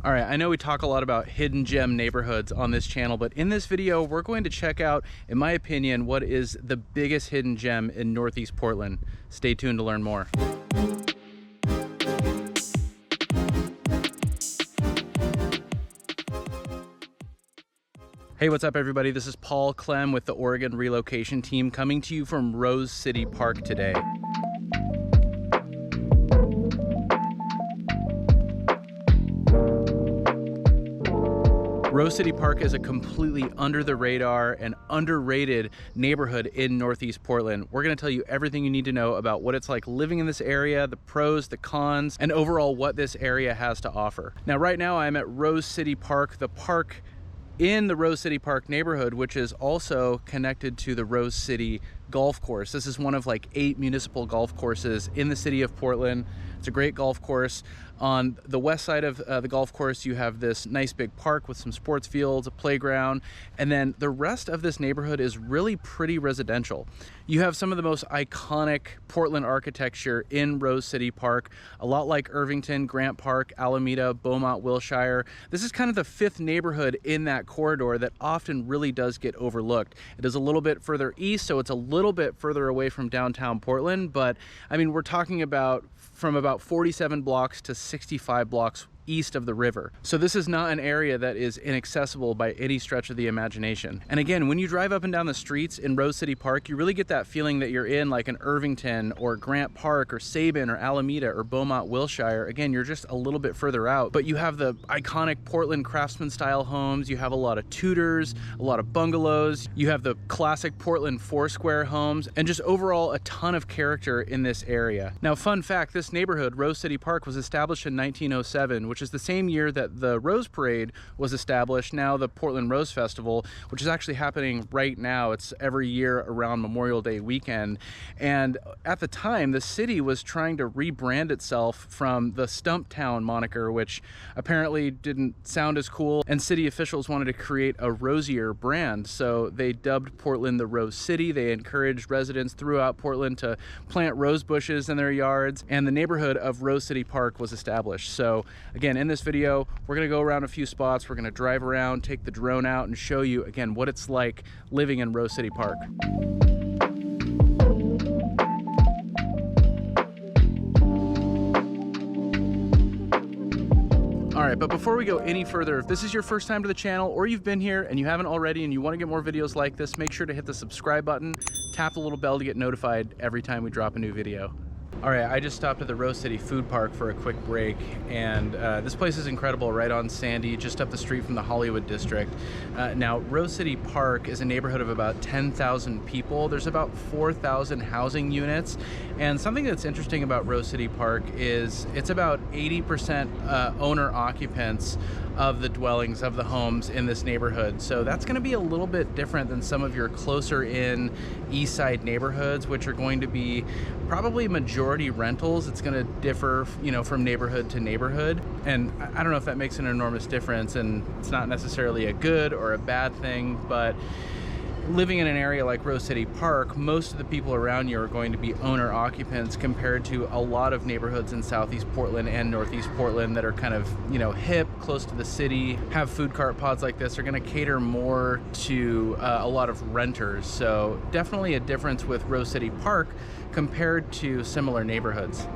All right, I know we talk a lot about hidden gem neighborhoods on this channel, but in this video, we're going to check out, in my opinion, what is the biggest hidden gem in Northeast Portland. Stay tuned to learn more. Hey, what's up everybody? This is Paul Clem with the Oregon Relocation Team coming to you from Rose City Park today. Rose City Park is a completely under the radar and underrated neighborhood in Northeast Portland. We're gonna tell you everything you need to know about what it's like living in this area, the pros, the cons, and overall what this area has to offer. Now, right now I'm at Rose City Park, the park in the Rose City Park neighborhood, which is also connected to the Rose City Golf Course. This is one of like 8 municipal golf courses in the city of Portland. It's a great golf course. On the west side of the golf course, you have this nice big park with some sports fields, a playground, and then the rest of this neighborhood is really pretty residential. You have some of the most iconic Portland architecture in Rose City Park, a lot like Irvington, Grant Park, Alameda, Beaumont, Wilshire. This is kind of the 5th neighborhood in that corridor that often really does get overlooked. It is a little bit further east, so it's a little bit further away from downtown Portland, but I mean, we're talking about from about 47 blocks to 65 blocks east of the river. So this is not an area that is inaccessible by any stretch of the imagination. And again, when you drive up and down the streets in Rose City Park, you really get that feeling that you're in like an Irvington or Grant Park or Sabin or Alameda or Beaumont, Wilshire. Again, you're just a little bit further out, but you have the iconic Portland craftsman style homes. You have a lot of Tudors, a lot of bungalows. You have the classic Portland Foursquare homes, and just overall a ton of character in this area. Now, fun fact, this neighborhood, Rose City Park, was established in 1907, which is the same year that the Rose Parade was established, now the Portland Rose Festival, which is actually happening right now. It's every year around Memorial Day weekend. And at the time, the city was trying to rebrand itself from the Stumptown moniker, which apparently didn't sound as cool, and city officials wanted to create a rosier brand. So they dubbed Portland the Rose City. They encouraged residents throughout Portland to plant rose bushes in their yards, and the neighborhood of Rose City Park was established. So again, in this video, we're gonna go around a few spots. We're gonna drive around, take the drone out, and show you, again, what it's like living in Rose City Park. All right, but before we go any further, if this is your first time to the channel or you've been here and you haven't already and you wanna get more videos like this, make sure to hit the subscribe button, tap the little bell to get notified every time we drop a new video. All right, I just stopped at the Rose City Food Park for a quick break, and this place is incredible, right on Sandy, just up the street from the Hollywood District. Now, Rose City Park is a neighborhood of about 10,000 people. There's about 4,000 housing units, and something that's interesting about Rose City Park is it's about 80% owner occupants of the dwellings, of the homes in this neighborhood. So that's gonna be a little bit different than some of your closer in east side neighborhoods, which are going to be probably majority rentals. It's gonna differ, you know, from neighborhood to neighborhood. And I don't know if that makes an enormous difference, and it's not necessarily a good or a bad thing, but living in an area like Rose City Park, most of the people around you are going to be owner occupants compared to a lot of neighborhoods in Southeast Portland and Northeast Portland that are kind of, you know, hip, close to the city, have food cart pods like this. Are going to cater more to a lot of renters. So definitely a difference with Rose City Park compared to similar neighborhoods.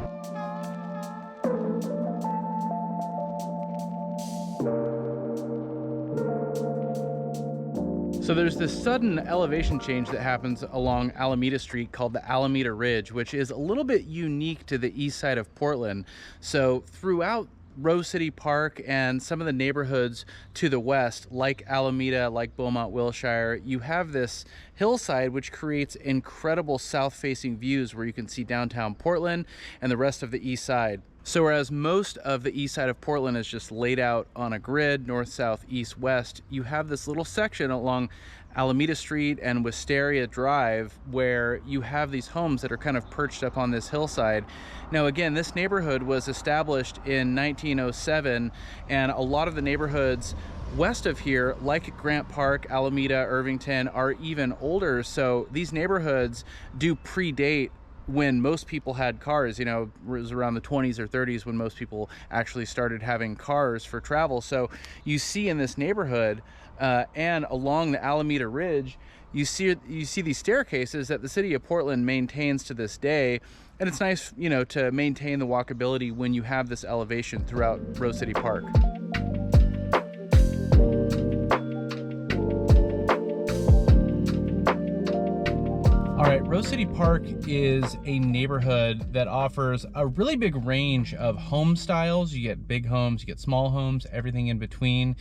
So there's this sudden elevation change that happens along Alameda Street called the Alameda Ridge, which is a little bit unique to the east side of Portland. So throughout Rose City Park and some of the neighborhoods to the west, like Alameda, like Beaumont, Wilshire, you have this hillside which creates incredible south-facing views where you can see downtown Portland and the rest of the east side. So whereas most of the east side of Portland is just laid out on a grid, north, south, east, west, you have this little section along Alameda Street and Wisteria Drive where you have these homes that are kind of perched up on this hillside. Now again, this neighborhood was established in 1907, and a lot of the neighborhoods west of here, like Grant Park, Alameda, Irvington, are even older. So these neighborhoods do predate when most people had cars. You know, it was around the 20s or 30s when most people actually started having cars for travel. So you see in this neighborhood and along the Alameda Ridge, you see these staircases that the city of Portland maintains to this day. And it's nice, you know, to maintain the walkability when you have this elevation throughout Rose City Park. All right, Rose City Park is a neighborhood that offers a really big range of home styles. You get big homes, you get small homes, everything in between.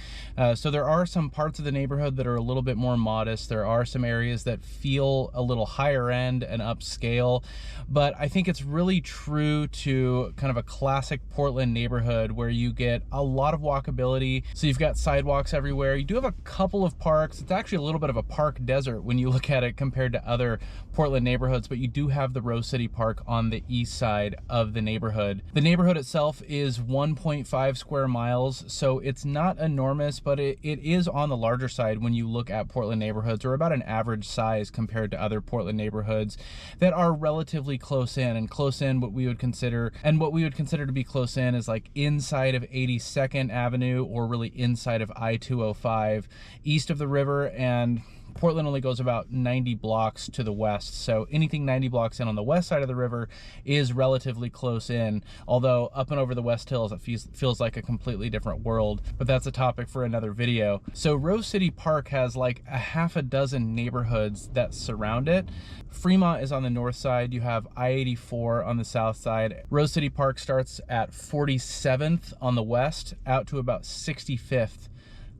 So there are some parts of the neighborhood that are a little bit more modest. There are some areas that feel a little higher end and upscale, but I think it's really true to kind of a classic Portland neighborhood where you get a lot of walkability. So you've got sidewalks everywhere. You do have a couple of parks. It's actually a little bit of a park desert when you look at it compared to other Portland neighborhoods, but you do have the Rose City Park on the east side of the neighborhood. The neighborhood itself is 1.5 square miles, so it's not enormous, but it is on the larger side when you look at Portland neighborhoods, or about an average size compared to other Portland neighborhoods that are relatively close in. And close in, what we would consider to be close in is like inside of 82nd Avenue or really inside of I-205 east of the river, and Portland only goes about 90 blocks to the west, so anything 90 blocks in on the west side of the river is relatively close in, although up and over the West Hills it feels like a completely different world, but that's a topic for another video. So Rose City Park has like a half a dozen neighborhoods that surround it. Fremont is on the north side, you have I-84 on the south side. Rose City Park starts at 47th on the west out to about 65th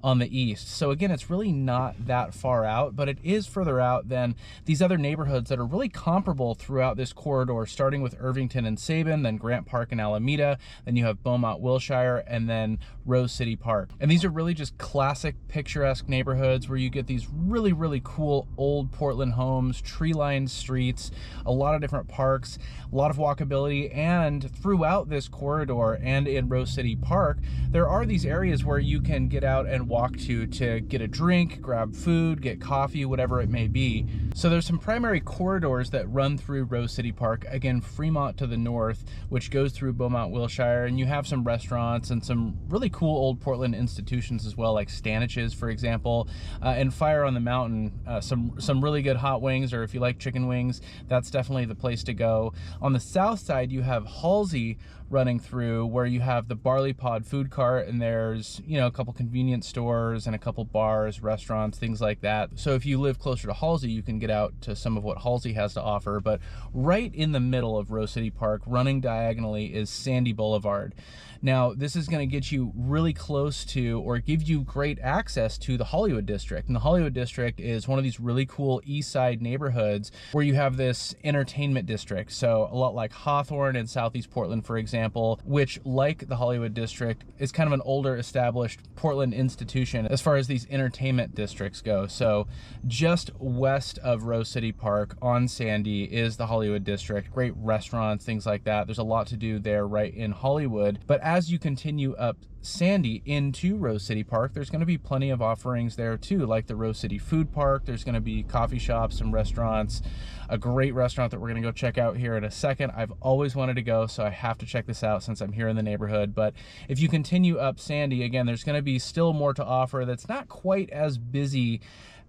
on the east. So again, it's really not that far out, but it is further out than these other neighborhoods that are really comparable throughout this corridor, starting with Irvington and Sabin, then Grant Park and Alameda, then you have Beaumont, Wilshire, and then Rose City Park. And these are really just classic picturesque neighborhoods where you get these really, really cool old Portland homes, tree-lined streets, a lot of different parks, a lot of walkability. And throughout this corridor and in Rose City Park, there are these areas where you can get out and walk to get a drink, grab food, get coffee, whatever it may be. So there's some primary corridors that run through Rose City Park. Again, Fremont to the north, which goes through Beaumont, Wilshire, and you have some restaurants and some really cool old Portland institutions as well, like Stanish's, for example, and Fire on the Mountain, some really good hot wings, or if you like chicken wings, that's definitely the place to go. On the south side, you have Halsey running through, where you have the Barley Pod food cart, and there's, you know, a couple convenience stores and a couple bars, restaurants, things like that. So if you live closer to Halsey, you can get out to some of what Halsey has to offer. But right in the middle of Rose City Park, running diagonally, is Sandy Boulevard. Now, this is going to get you really close to, or give you great access to, the Hollywood District. And the Hollywood District is one of these really cool east side neighborhoods where you have this entertainment district. So a lot like Hawthorne and Southeast Portland, for example, which, like the Hollywood District, is kind of an older established Portland institution as far as these entertainment districts go. So just west of Rose City Park on Sandy is the Hollywood District. Great restaurants, things like that. There's a lot to do there right in Hollywood. But as you continue up Sandy into Rose City Park, there's going to be plenty of offerings there too, like the Rose City Food Park. There's going to be coffee shops and restaurants, a great restaurant that we're going to go check out here in a second. I've always wanted to go, so I have to check this out since I'm here in the neighborhood. But if you continue up Sandy, again, there's going to be still more to offer that's not quite as busy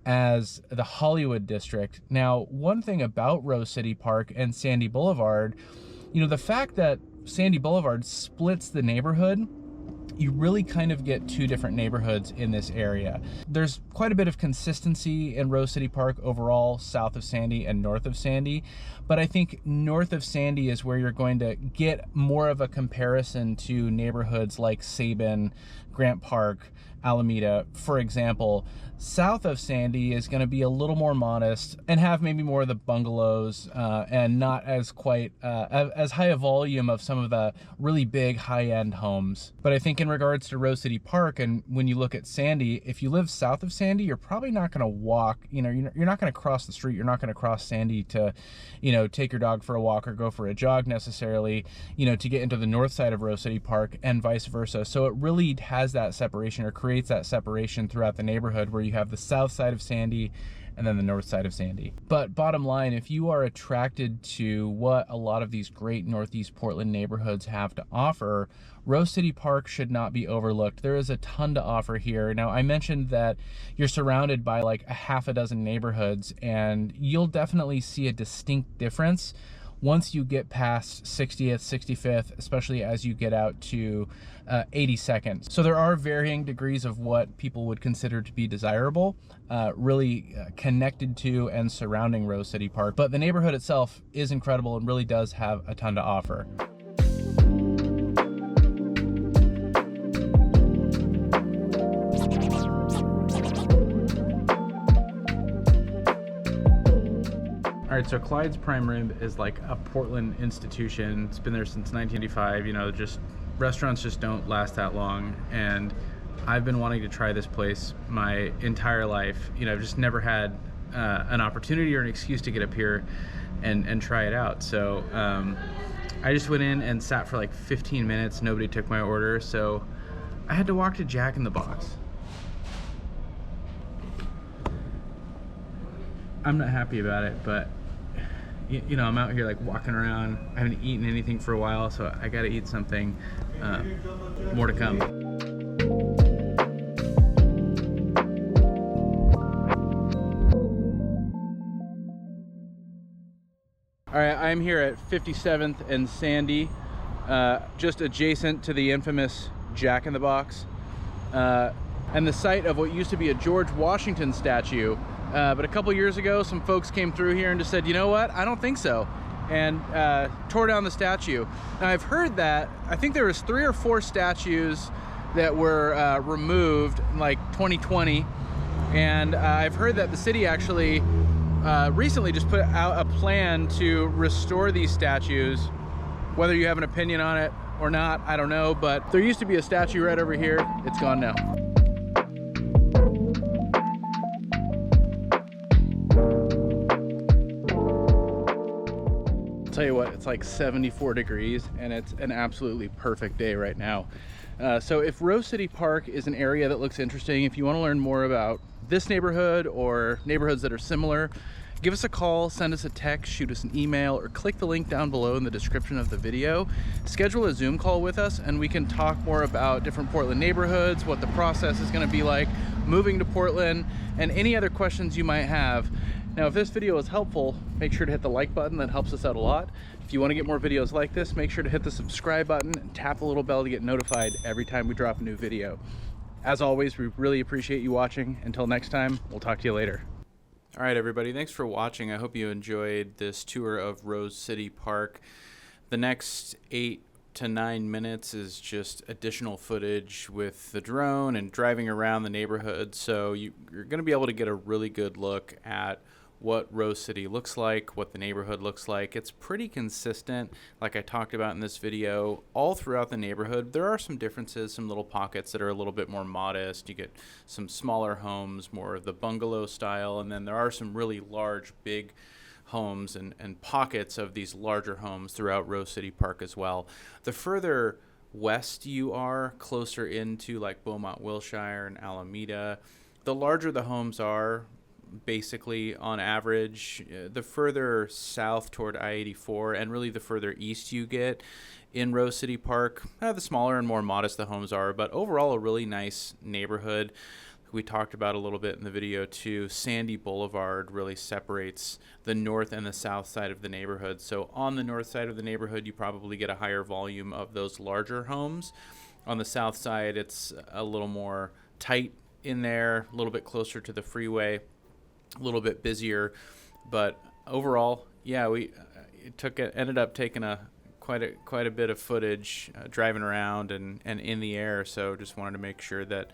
as the Hollywood District. Now, one thing about Rose City Park and Sandy Boulevard, you know, the fact that Sandy Boulevard splits the neighborhood, you really kind of get two different neighborhoods in this area. There's quite a bit of consistency in Rose City Park overall, south of Sandy and north of Sandy, but I think north of Sandy is where you're going to get more of a comparison to neighborhoods like Sabin, Grant Park, Alameda, for example. South of Sandy is going to be a little more modest and have maybe more of the bungalows and not as high a volume of some of the really big high-end homes. But I think in in regards to Rose City Park, and when you look at Sandy, if you live south of Sandy, you're probably not going to walk, you know, you're not going to cross the street. You're not going to cross Sandy to, you know, take your dog for a walk or go for a jog necessarily, you know, to get into the north side of Rose City Park, and vice versa. So it really has that separation, or creates that separation throughout the neighborhood, where you have the south side of Sandy and then the north side of Sandy. But bottom line, if you are attracted to what a lot of these great Northeast Portland neighborhoods have to offer, Rose City Park should not be overlooked. There is a ton to offer here. Now, I mentioned that you're surrounded by like a half a dozen neighborhoods, and you'll definitely see a distinct difference once you get past 60th, 65th, especially as you get out to 82nd. So there are varying degrees of what people would consider to be desirable, really connected to and surrounding Rose City Park. But the neighborhood itself is incredible and really does have a ton to offer. All right, so Clyde's Prime Rib is like a Portland institution. It's been there since 1985. You know, just restaurants just don't last that long, and I've been wanting to try this place my entire life. You know, I've just never had an opportunity or an excuse to get up here and try it out. So I just went in and sat for like 15 minutes. Nobody took my order, so I had to walk to Jack in the Box. I'm not happy about it, but you know, I'm out here like walking around. I haven't eaten anything for a while, so I gotta eat something. More to come. All right, I'm here at 57th and Sandy, just adjacent to the infamous Jack in the Box, and the site of what used to be a George Washington statue. But a couple years ago, some folks came through here and just said, you know what, I don't think so, and tore down the statue. Now, I've heard that, I think there was 3 or 4 statues that were removed in like 2020, and I've heard that the city actually recently just put out a plan to restore these statues. Whether you have an opinion on it or not, I don't know, but there used to be a statue right over here. It's gone now. Tell you what, it's like 74 degrees and it's an absolutely perfect day right now. So if Rose City Park is an area that looks interesting, if you want to learn more about this neighborhood or neighborhoods that are similar, give us a call, send us a text, shoot us an email, or click the link down below in the description of the video. Schedule a Zoom call with us and we can talk more about different Portland neighborhoods, what the process is going to be like moving to Portland, and any other questions you might have. Now, if this video was helpful, make sure to hit the like button. That helps us out a lot. If you want to get more videos like this, make sure to hit the subscribe button and tap the little bell to get notified every time we drop a new video. As always, we really appreciate you watching. Until next time, we'll talk to you later. All right, everybody, thanks for watching. I hope you enjoyed this tour of Rose City Park. The next 8 to 9 minutes is just additional footage with the drone and driving around the neighborhood. So you're going to be able to get a really good look at what Rose City looks like, what the neighborhood looks like. It's pretty consistent, like I talked about in this video, all throughout the neighborhood. There are some differences, some little pockets that are a little bit more modest. You get some smaller homes, more of the bungalow style, and then there are some really large, big homes and pockets of these larger homes throughout Rose City Park as well. The further west you are, closer into like Beaumont, Wilshire, and Alameda, the larger the homes are. Basically, on average, the further south toward I-84 and really the further east you get in Rose City Park, the smaller and more modest the homes are, but overall a really nice neighborhood. We talked about a little bit in the video too. Sandy Boulevard really separates the north and the south side of the neighborhood. So on the north side of the neighborhood, you probably get a higher volume of those larger homes. On the south side, it's a little more tight in there, a little bit closer to the freeway, a little bit busier, but overall, yeah, we ended up taking quite a bit of footage driving around and in the air. So just wanted to make sure that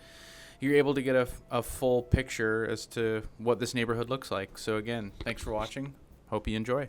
you're able to get a full picture as to what this neighborhood looks like. So again, thanks for watching. Hope you enjoy.